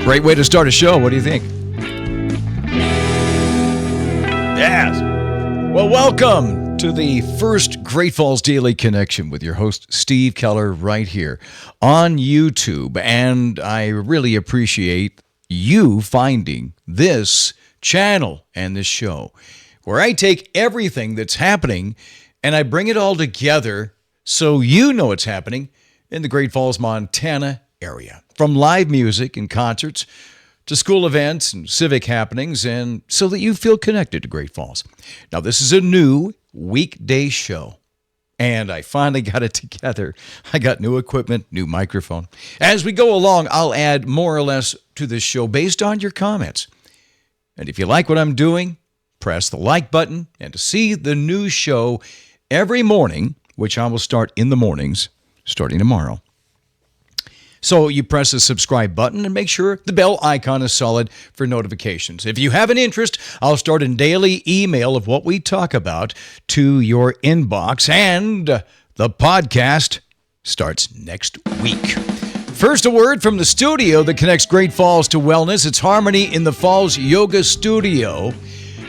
Great way to start a show. What do you think? Yes. Well, welcome to the first Great Falls Daily Connection with your host, Steve Keller, right here on YouTube. And I really appreciate you finding this channel and this show, where I take everything that's happening and I bring it all together so you know what's happening in the Great Falls, Montana area. From live music and concerts to school events and civic happenings, and so that you feel connected to Great Falls. Now, this is a new weekday show, and I finally got it together. I got new equipment, new microphone. As we go along, I'll add more or less to this show based on your comments. And if you like what I'm doing, press the like button, and to see the new show every morning, which I will start in the mornings, starting tomorrow. So you press the subscribe button and make sure the bell icon is solid for notifications. If you have an interest, I'll start a daily email of what we talk about to your inbox, and the podcast starts next week. First, a word from the studio that connects Great Falls to wellness. It's Harmony in the Falls Yoga Studio,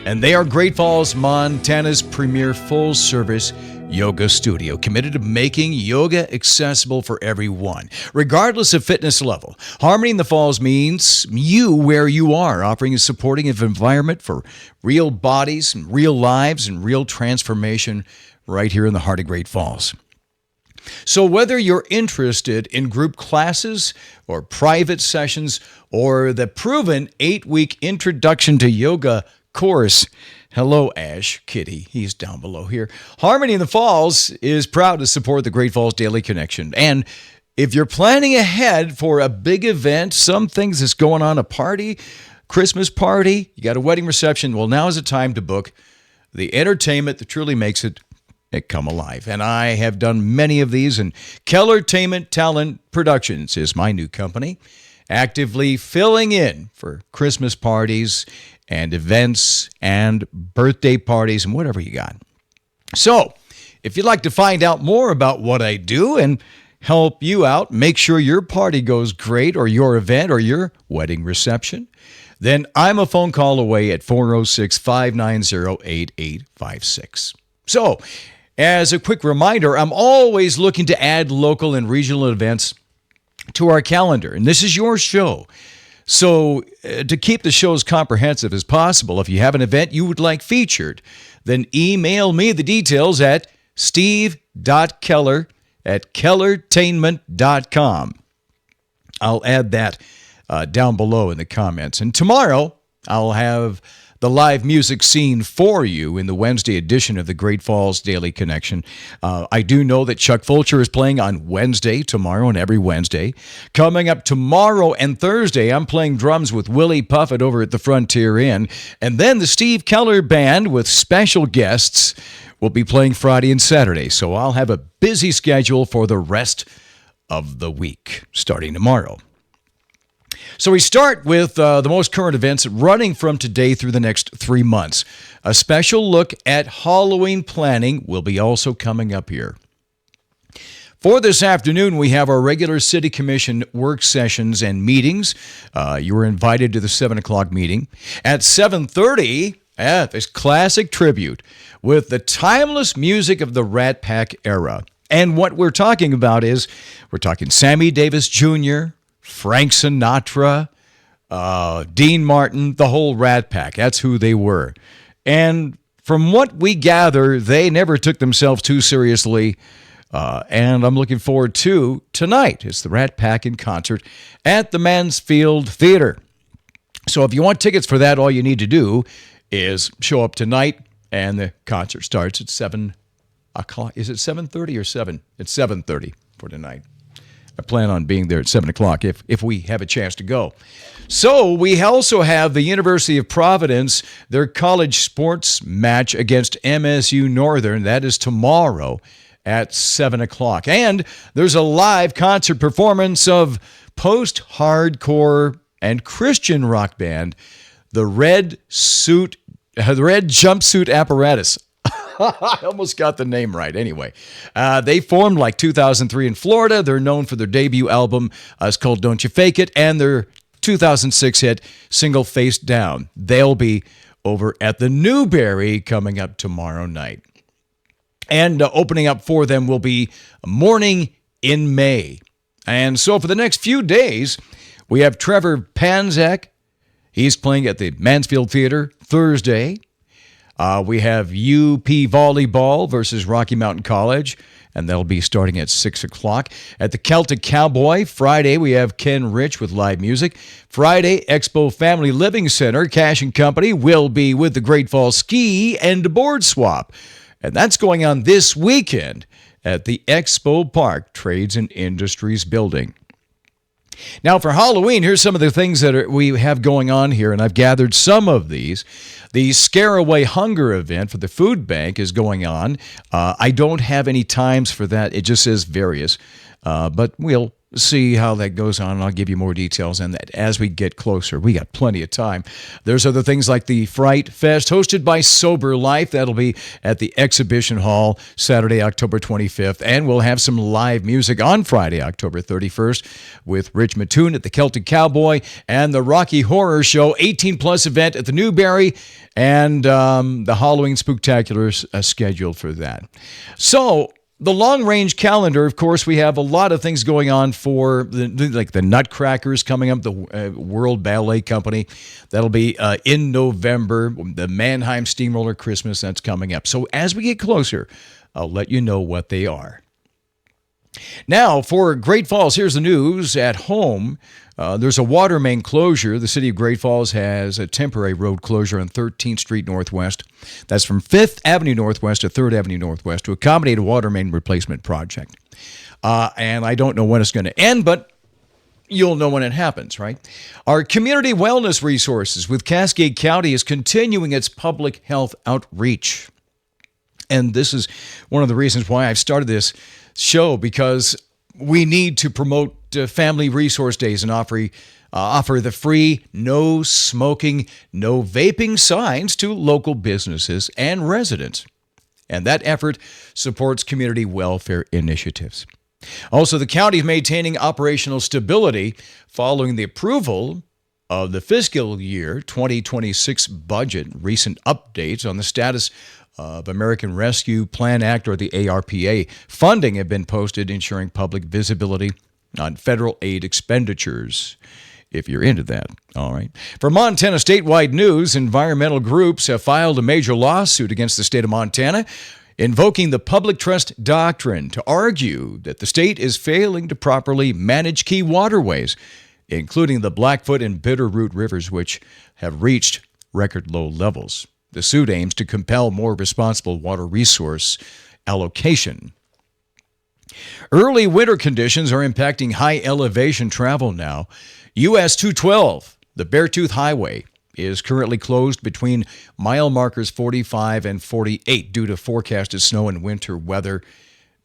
and they are Great Falls, Montana's premier full-service yoga studio, committed to making yoga accessible for everyone, regardless of fitness level. Harmony in the Falls means you where you are, offering a supporting environment for real bodies and real lives and real transformation right here in the heart of Great Falls. So whether you're interested in group classes or private sessions or the proven 8-week introduction to yoga course, hello, Ash Kitty. He's down below here. Harmony in the Falls is proud to support the Great Falls Daily Connection. And if you're planning ahead for a big event, some things that's going on, a party, Christmas party, you got a wedding reception, well, now is the time to book the entertainment that truly makes it come alive. And I have done many of these, and Keller Talent Productions is my new company, actively filling in for Christmas parties and events and birthday parties and whatever you got. So, if you'd like to find out more about what I do and help you out, make sure your party goes great, or your event or your wedding reception, then I'm a phone call away at 406-590-8856. So, as a quick reminder, I'm always looking to add local and regional events to our calendar, and this is your show. So to keep the show as comprehensive as possible, if you have an event you would like featured, then email me the details at steve.keller@kellertainment.com. I'll add that down below in the comments. And tomorrow, I'll have the live music scene for you in the Wednesday edition of the Great Falls Daily Connection. I do know that Chuck Fulcher is playing on Wednesday, tomorrow, and every Wednesday. Coming up tomorrow and Thursday, I'm playing drums with Willie Puffett over at the Frontier Inn. And then the Steve Keller Band with special guests will be playing Friday and Saturday. So I'll have a busy schedule for the rest of the week, starting tomorrow. So we start with the most current events running from today through the next 3 months. A special look at Halloween planning will be also coming up here. For this afternoon, we have our regular City Commission work sessions and meetings. You were invited to the 7 o'clock meeting. At 7:30, this classic tribute with the timeless music of the Rat Pack era. And what we're talking about is, we're talking Sammy Davis Jr., Frank Sinatra, Dean Martin, the whole Rat Pack. That's who they were. And from what we gather, they never took themselves too seriously. And I'm looking forward to tonight. It's the Rat Pack in concert at the Mansfield Theater. So if you want tickets for that, all you need to do is show up tonight, and the concert starts at 7 o'clock. Is it 7:30 or 7? It's 7:30 for tonight. I plan on being there at 7 o'clock if we have a chance to go. So we also have the University of Providence, their college sports match against MSU Northern. That is tomorrow at 7 o'clock. And there's a live concert performance of post-hardcore and Christian rock band, the Red Jumpsuit Apparatus. I almost got the name right. Anyway, they formed like 2003 in Florida. They're known for their debut album. It's called Don't You Fake It. And their 2006 hit Single Face Down. They'll be over at the Newberry coming up tomorrow night. And opening up for them will be Morning in May. And so for the next few days, we have Trevor Panzak. He's playing at the Mansfield Theater Thursday. We have UP Volleyball versus Rocky Mountain College, and that'll be starting at 6 o'clock. At the Celtic Cowboy, Friday, we have Ken Rich with live music. Friday, Expo Family Living Center, Cash and Company, will be with the Great Falls Ski and Board Swap. And that's going on this weekend at the Expo Park Trades and Industries Building. Now, for Halloween, here's some of the things that we have going on here, and I've gathered some of these. The Scare Away Hunger event for the food bank is going on. I don't have any times for that. It just says various, but we'll see how that goes on, and I'll give you more details on that as we get closer. We got plenty of time. There's other things like the Fright Fest, hosted by Sober Life. That'll be at the Exhibition Hall Saturday, October 25th, and we'll have some live music on Friday, October 31st, with Rich Mattoon at the Celtic Cowboy and the Rocky Horror Show 18-plus event at the Newberry, and the Halloween Spooktacular is scheduled for that. So, the long-range calendar, of course, we have a lot of things going on for the Nutcrackers coming up, the World Ballet Company. That'll be in November. The Mannheim Steamroller Christmas, that's coming up. So as we get closer, I'll let you know what they are. Now, for Great Falls, here's the news at home. There's a water main closure. The city of Great Falls has a temporary road closure on 13th Street Northwest. That's from 5th Avenue Northwest to 3rd Avenue Northwest to accommodate a water main replacement project. And I don't know when it's going to end, but you'll know when it happens, right? Our community wellness resources with Cascade County is continuing its public health outreach. And this is one of the reasons why I've started this show, because we need to promote family resource days and offer the free no smoking, no vaping signs to local businesses and residents. And that effort supports community welfare initiatives. Also, the county is maintaining operational stability following the approval of the fiscal year 2026 budget. Recent updates on the status of American Rescue Plan Act, or the ARPA, funding have been posted, ensuring public visibility on federal aid expenditures, if you're into that. All right. For Montana statewide news, environmental groups have filed a major lawsuit against the state of Montana, invoking the public trust doctrine to argue that the state is failing to properly manage key waterways, including the Blackfoot and Bitterroot rivers, which have reached record low levels. The suit aims to compel more responsible water resource allocation. Early winter conditions are impacting high elevation travel now. US 212, the Beartooth Highway, is currently closed between mile markers 45 and 48 due to forecasted snow and winter weather.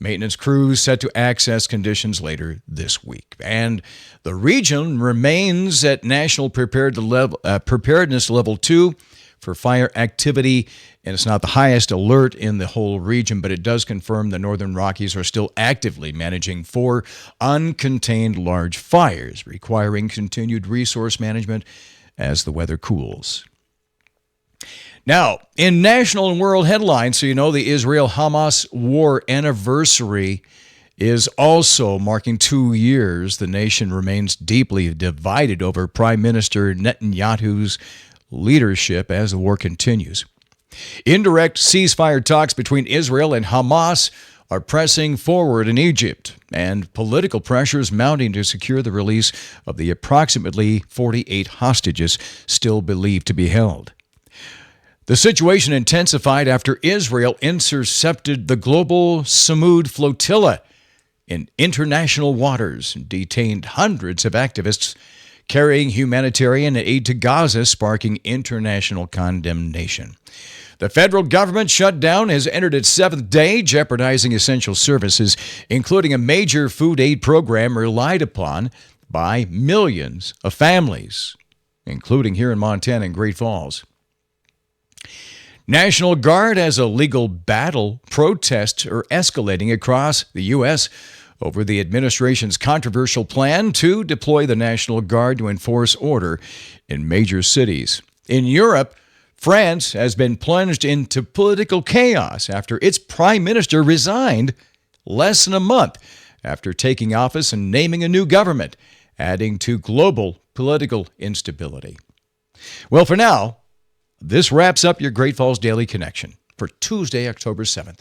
Maintenance crews set to access conditions later this week. And the region remains at National Preparedness Level 2 for fire activity, and it's not the highest alert in the whole region, but it does confirm the Northern Rockies are still actively managing 4 uncontained large fires, requiring continued resource management as the weather cools. Now, in national and world headlines, so you know, the Israel-Hamas war anniversary is also marking 2 years. The nation remains deeply divided over Prime Minister Netanyahu's leadership as the war continues. Indirect ceasefire talks between Israel and Hamas are pressing forward in Egypt, and political pressures mounting to secure the release of the approximately 48 hostages still believed to be held. The situation intensified after Israel intercepted the global Samud flotilla in international waters and detained hundreds of activists carrying humanitarian aid to Gaza, sparking international condemnation. The federal government shutdown has entered its 7th day, jeopardizing essential services, including a major food aid program relied upon by millions of families, including here in Montana and Great Falls. National Guard has a legal battle. Protests are escalating across the U.S. over the administration's controversial plan to deploy the National Guard to enforce order in major cities. In Europe, France has been plunged into political chaos after its prime minister resigned less than a month after taking office and naming a new government, adding to global political instability. Well, for now, this wraps up your Great Falls Daily Connection for Tuesday, October 7th.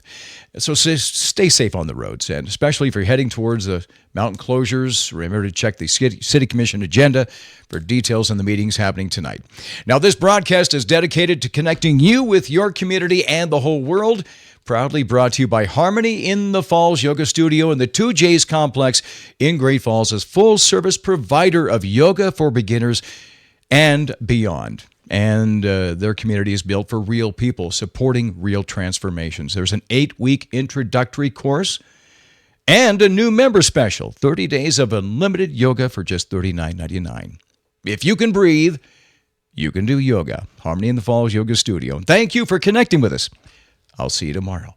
So stay safe on the roads, and especially if you're heading towards the mountain closures, remember to check the City Commission agenda for details on the meetings happening tonight. Now, this broadcast is dedicated to connecting you with your community and the whole world. Proudly brought to you by Harmony in the Falls Yoga Studio and the 2J's Complex in Great Falls as full-service provider of yoga for beginners and beyond. And their community is built for real people, supporting real transformations. There's an 8-week introductory course and a new member special, 30 days of unlimited yoga for just $39.99. If you can breathe, you can do yoga. Harmony in the Falls Yoga Studio. And thank you for connecting with us. I'll see you tomorrow.